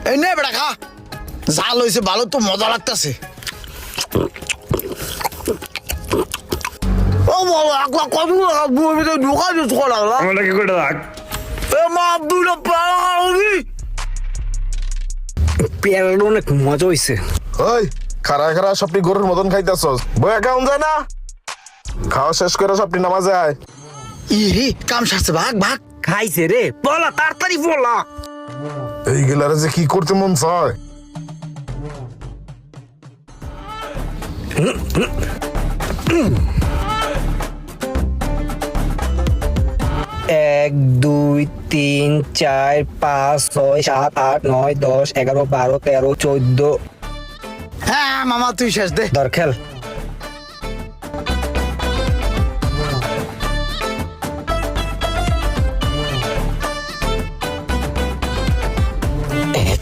এই নে বেটা খা, জাল হয়েছে ভালো তো মজা লাগতেছে। ও বাবা আকলা কত বুয়ের ভিতরে ঢোকা দিস করা আমরা কি করে রাখ এ মা আব্দুল পাড়ি পেয়ারাটা অনেক মজা হয়েছে। ওই খারা খারা সবটি গরুর মতন খাইতেছস, বয়া কেমন যায় না? খাওয়া শেষ করে সবটি নামাজে আয়। ইহি কাম সারছে ভাগ ভাগ। খাইছে রে, বলা তাড়াতাড়ি বলা। এই গেলারে যে কি করতে মন চায়। এক দুই তিন চার পাঁচ ছয় সাত আট নয় 10 11 12 13 14। হ্যাঁ মামা তুই শেষ দে। ধর খেল।